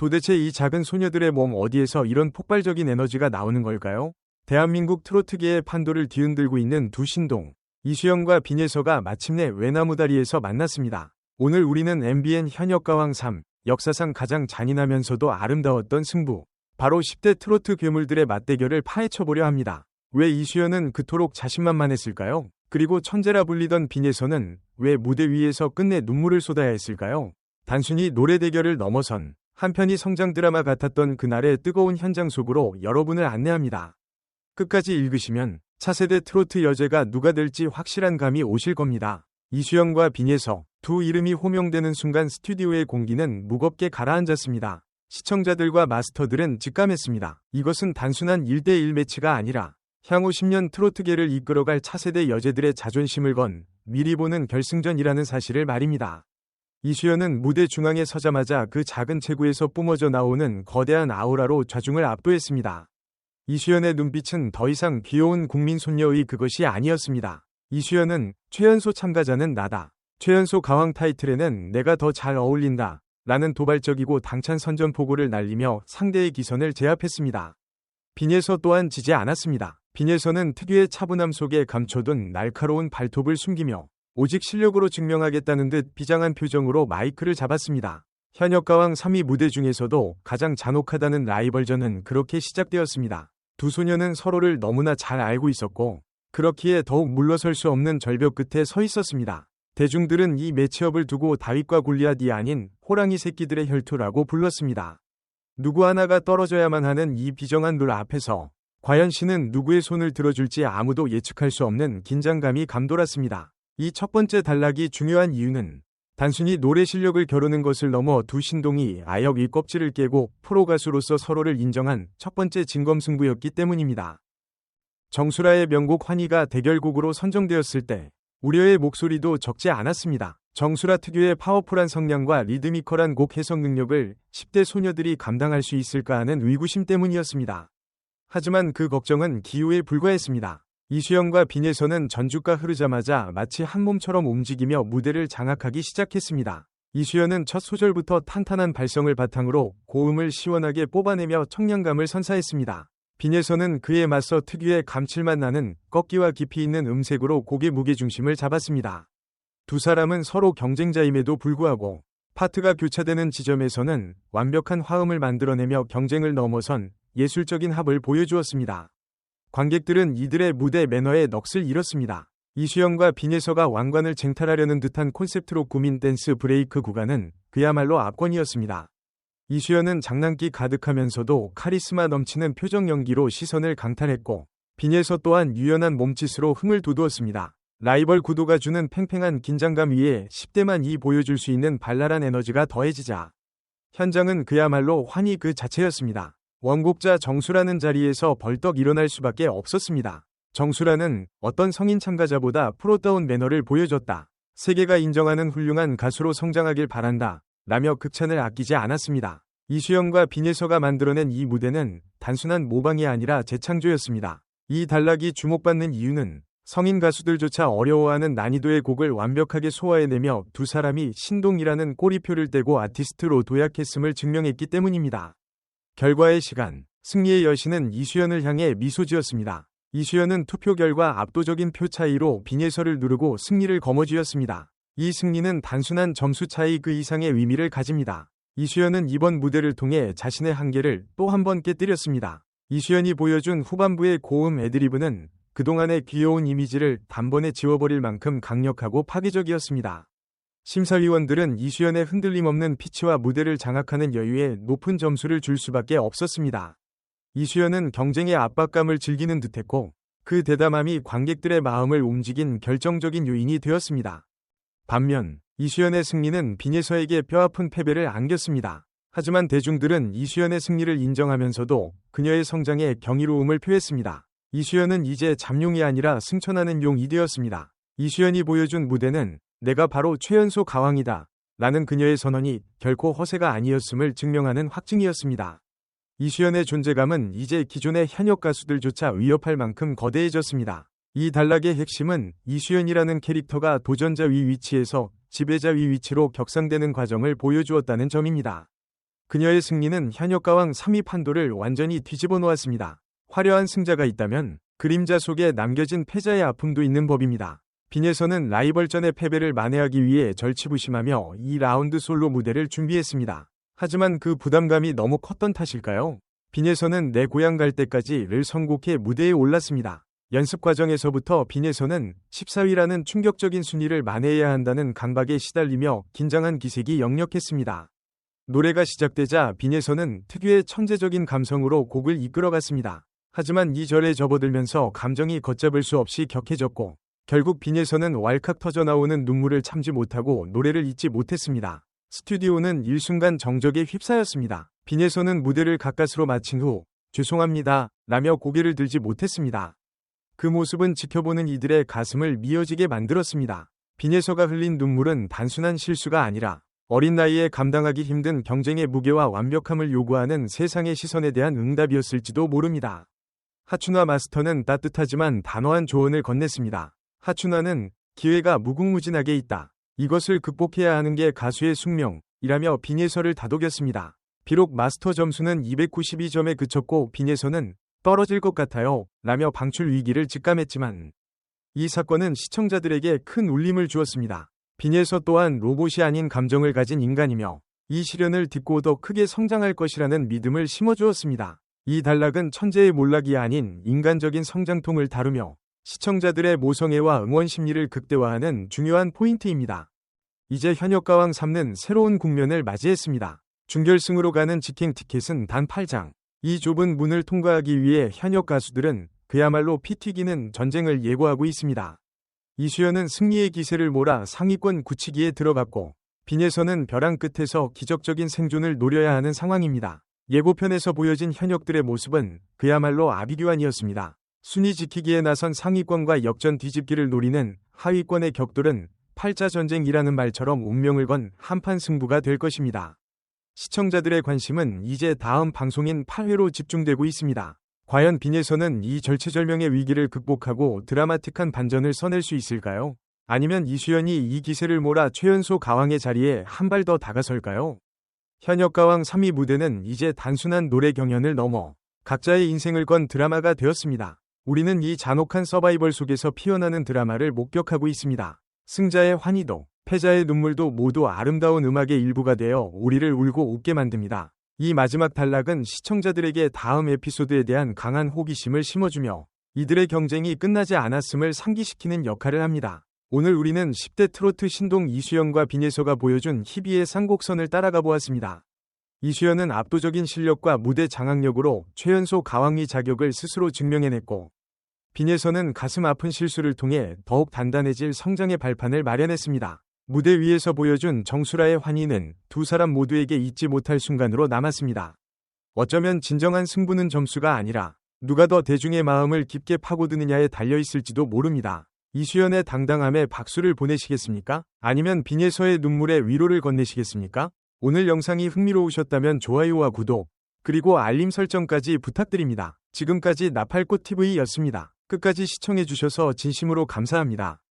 도대체 이 작은 소녀들의 몸 어디에서 이런 폭발적인 에너지가 나오는 걸까요? 대한민국 트로트계의 판도를 뒤흔들고 있는 두 신동, 이수연과 빈예서가 마침내 외나무다리에서 만났습니다. 오늘 우리는 MBN 현역가왕 3, 역사상 가장 잔인하면서도 아름다웠던 승부, 바로 10대 트로트 괴물들의 맞대결을 파헤쳐보려 합니다. 왜 이수연은 그토록 자신만만했을까요? 그리고 천재라 불리던 빈예서는 왜 무대 위에서 끝내 눈물을 쏟아야 했을까요? 단순히 노래 대결을 넘어선 한편이 성장 드라마 같았던 그날의 뜨거운 현장 속으로 여러분을 안내합니다. 끝까지 읽으시면 차세대 트로트 여제가 누가 될지 확실한 감이 오실 겁니다. 이수연과 빈예서, 두 이름이 호명되는 순간 스튜디오의 공기는 무겁게 가라앉았습니다. 시청자들과 마스터들은 직감했습니다. 이것은 단순한 1대1 매치가 아니라 향후 10년 트로트계를 이끌어갈 차세대 여제들의 자존심을 건 미리 보는 결승전이라는 사실을 말입니다. 이수연은 무대 중앙에 서자마자 그 작은 체구에서 뿜어져 나오는 거대한 아우라로 좌중을 압도했습니다. 이수연의 눈빛은 더 이상 귀여운 국민 손녀의 그것이 아니었습니다. 이수연은 최연소 참가자는 나다. 최연소 가왕 타이틀에는 내가 더 잘 어울린다. 라는 도발적이고 당찬 선전포고를 날리며 상대의 기선을 제압했습니다. 빈예서 또한 지지 않았습니다. 빈예서는 특유의 차분함 속에 감춰둔 날카로운 발톱을 숨기며 오직 실력으로 증명하겠다는 듯 비장한 표정으로 마이크를 잡았습니다. 현역가왕 3위 무대 중에서도 가장 잔혹하다는 라이벌전은 그렇게 시작되었습니다. 두 소녀는 서로를 너무나 잘 알고 있었고 그렇기에 더욱 물러설 수 없는 절벽 끝에 서 있었습니다. 대중들은 이 매치업을 두고 다윗과 골리앗이 아닌 호랑이 새끼들의 혈투라고 불렀습니다. 누구 하나가 떨어져야만 하는 이 비정한 룰 앞에서 과연 신은 누구의 손을 들어줄지 아무도 예측할 수 없는 긴장감이 감돌았습니다. 이 첫 번째 단락이 중요한 이유는 단순히 노래 실력을 겨루는 것을 넘어 두 신동이 아역 이 껍질을 깨고 프로 가수로서 서로를 인정한 첫 번째 진검승부였기 때문입니다. 정수라의 명곡 환희가 대결곡으로 선정되었을 때 우려의 목소리도 적지 않았습니다. 정수라 특유의 파워풀한 성량과 리드미컬한 곡 해석 능력을 10대 소녀들이 감당할 수 있을까 하는 의구심 때문이었습니다. 하지만 그 걱정은 기우에 불과했습니다. 이수연과 빈예서는 전주가 흐르자마자 마치 한 몸처럼 움직이며 무대를 장악하기 시작했습니다. 이수연은 첫 소절부터 탄탄한 발성을 바탕으로 고음을 시원하게 뽑아내며 청량감을 선사했습니다. 빈예서는 그에 맞서 특유의 감칠맛 나는 꺾기와 깊이 있는 음색으로 곡의 무게중심을 잡았습니다. 두 사람은 서로 경쟁자임에도 불구하고 파트가 교차되는 지점에서는 완벽한 화음을 만들어내며 경쟁을 넘어선 예술적인 합을 보여주었습니다. 관객들은 이들의 무대 매너에 넋을 잃었습니다. 이수연과 빈예서가 왕관을 쟁탈하려는 듯한 콘셉트로 꾸민 댄스 브레이크 구간은 그야말로 압권이었습니다. 이수연은 장난기 가득하면서도 카리스마 넘치는 표정 연기로 시선을 강탈했고 빈예서 또한 유연한 몸짓으로 흥을 돋우었습니다. 라이벌 구도가 주는 팽팽한 긴장감 위에 10대만이 보여줄 수 있는 발랄한 에너지가 더해지자 현장은 그야말로 환희 그 자체였습니다. 원곡자 정수라는 자리에서 벌떡 일어날 수밖에 없었습니다. 정수라는 어떤 성인 참가자보다 프로다운 매너를 보여줬다. 세계가 인정하는 훌륭한 가수로 성장하길 바란다. 라며 극찬을 아끼지 않았습니다. 이수연과 빈예서가 만들어낸 이 무대는 단순한 모방이 아니라 재창조였습니다. 이 단락이 주목받는 이유는 성인 가수들조차 어려워하는 난이도의 곡을 완벽하게 소화해내며 두 사람이 신동이라는 꼬리표를 떼고 아티스트로 도약했음을 증명했기 때문입니다. 결과의 시간, 승리의 여신은 이수연을 향해 미소 지었습니다. 이수연은 투표 결과 압도적인 표 차이로 빈예서를 누르고 승리를 거머쥐었습니다. 이 승리는 단순한 점수 차이 그 이상의 의미를 가집니다. 이수연은 이번 무대를 통해 자신의 한계를 또 한 번 깨뜨렸습니다. 이수연이 보여준 후반부의 고음 애드리브는 그동안의 귀여운 이미지를 단번에 지워버릴 만큼 강력하고 파괴적이었습니다. 심사위원들은 이수연의 흔들림 없는 피치와 무대를 장악하는 여유에 높은 점수를 줄 수밖에 없었습니다. 이수연은 경쟁의 압박감을 즐기는 듯했고 그 대담함이 관객들의 마음을 움직인 결정적인 요인이 되었습니다. 반면 이수연의 승리는 빈예서에게 뼈아픈 패배를 안겼습니다. 하지만 대중들은 이수연의 승리를 인정하면서도 그녀의 성장에 경이로움을 표했습니다. 이수연은 이제 잠룡이 아니라 승천하는 용이 되었습니다. 이수연이 보여준 무대는 내가 바로 최연소 가왕이다. 라는 그녀의 선언이 결코 허세가 아니었음을 증명하는 확증이었습니다. 이수연의 존재감은 이제 기존의 현역 가수들조차 위협할 만큼 거대해졌습니다. 이 단락의 핵심은 이수연이라는 캐릭터가 도전자 위 위치에서 지배자 위 위치로 격상되는 과정을 보여주었다는 점입니다. 그녀의 승리는 현역가왕 3위 판도를 완전히 뒤집어 놓았습니다. 화려한 승자가 있다면 그림자 속에 남겨진 패자의 아픔도 있는 법입니다. 빈에서는 라이벌전의 패배를 만회하기 위해 절치부심하며 2라운드 솔로 무대를 준비했습니다. 하지만 그 부담감이 너무 컸던 탓일까요? 빈에서는 내 고향 갈 때까지를 선곡해 무대에 올랐습니다. 연습 과정에서부터 빈에서는 14위라는 충격적인 순위를 만회해야 한다는 강박에 시달리며 긴장한 기색이 역력했습니다. 노래가 시작되자 빈에서는 특유의 천재적인 감성으로 곡을 이끌어갔습니다. 하지만 이 절에 접어들면서 감정이 걷잡을 수 없이 격해졌고 결국 빈에서는 왈칵 터져나오는 눈물을 참지 못하고 노래를 잊지 못했습니다. 스튜디오는 일순간 정적에 휩싸였습니다. 빈에서는 무대를 가까스로 마친 후 죄송합니다 라며 고개를 들지 못했습니다. 그 모습은 지켜보는 이들의 가슴을 미어지게 만들었습니다. 빈에서가 흘린 눈물은 단순한 실수가 아니라 어린 나이에 감당하기 힘든 경쟁의 무게와 완벽함을 요구하는 세상의 시선에 대한 응답이었을지도 모릅니다. 하춘화 마스터는 따뜻하지만 단호한 조언을 건넸습니다. 하춘화는 기회가 무궁무진하게 있다. 이것을 극복해야 하는 게 가수의 숙명이라며 빈에서를 다독였습니다. 비록 마스터 점수는 292점에 그쳤고 빈에서는 떨어질 것 같아요 라며 방출 위기를 직감했지만 이 사건은 시청자들에게 큰 울림을 주었습니다. 빈에서 또한 로봇이 아닌 감정을 가진 인간이며 이 시련을 딛고 더 크게 성장할 것이라는 믿음을 심어주었습니다. 이 단락은 천재의 몰락이 아닌 인간적인 성장통을 다루며 시청자들의 모성애와 응원 심리를 극대화하는 중요한 포인트입니다. 이제 현역가왕 3는 새로운 국면을 맞이했습니다. 준결승으로 가는 직행 티켓은 단 8장. 이 좁은 문을 통과하기 위해 현역 가수들은 그야말로 피 튀기는 전쟁을 예고하고 있습니다. 이수연은 승리의 기세를 몰아 상위권 굳히기에 들어갔고 빈에서는 벼랑 끝에서 기적적인 생존을 노려야 하는 상황입니다. 예고편에서 보여진 현역들의 모습은 그야말로 아비규환이었습니다. 순위 지키기에 나선 상위권과 역전 뒤집기를 노리는 하위권의 격돌은 팔자 전쟁이라는 말처럼 운명을 건 한판 승부가 될 것입니다. 시청자들의 관심은 이제 다음 방송인 8회로 집중되고 있습니다. 과연 빈에서는 이 절체절명의 위기를 극복하고 드라마틱한 반전을 써낼 수 있을까요? 아니면 이수연이 이 기세를 몰아 최연소 가왕의 자리에 한 발 더 다가설까요? 현역 가왕 3위 무대는 이제 단순한 노래 경연을 넘어 각자의 인생을 건 드라마가 되었습니다. 우리는 이 잔혹한 서바이벌 속에서 피어나는 드라마를 목격하고 있습니다. 승자의 환희도 패자의 눈물도 모두 아름다운 음악의 일부가 되어 우리를 울고 웃게 만듭니다. 이 마지막 단락은 시청자들에게 다음 에피소드에 대한 강한 호기심을 심어주며 이들의 경쟁이 끝나지 않았음을 상기시키는 역할을 합니다. 오늘 우리는 10대 트로트 신동 이수연과 빈에서가 보여준 희비의 쌍곡선을 따라가 보았습니다. 이수연은 압도적인 실력과 무대 장악력으로 최연소 가왕위 자격을 스스로 증명해냈고 빈에서는 가슴 아픈 실수를 통해 더욱 단단해질 성장의 발판을 마련했습니다. 무대 위에서 보여준 정수라의 환희는 두 사람 모두에게 잊지 못할 순간으로 남았습니다. 어쩌면 진정한 승부는 점수가 아니라 누가 더 대중의 마음을 깊게 파고드느냐에 달려있을지도 모릅니다. 이수연의 당당함에 박수를 보내시겠습니까? 아니면 빈에서의 눈물에 위로를 건네시겠습니까? 오늘 영상이 흥미로우셨다면 좋아요와 구독, 그리고 알림 설정까지 부탁드립니다. 지금까지 나팔꽃TV였습니다. 끝까지 시청해주셔서 진심으로 감사합니다.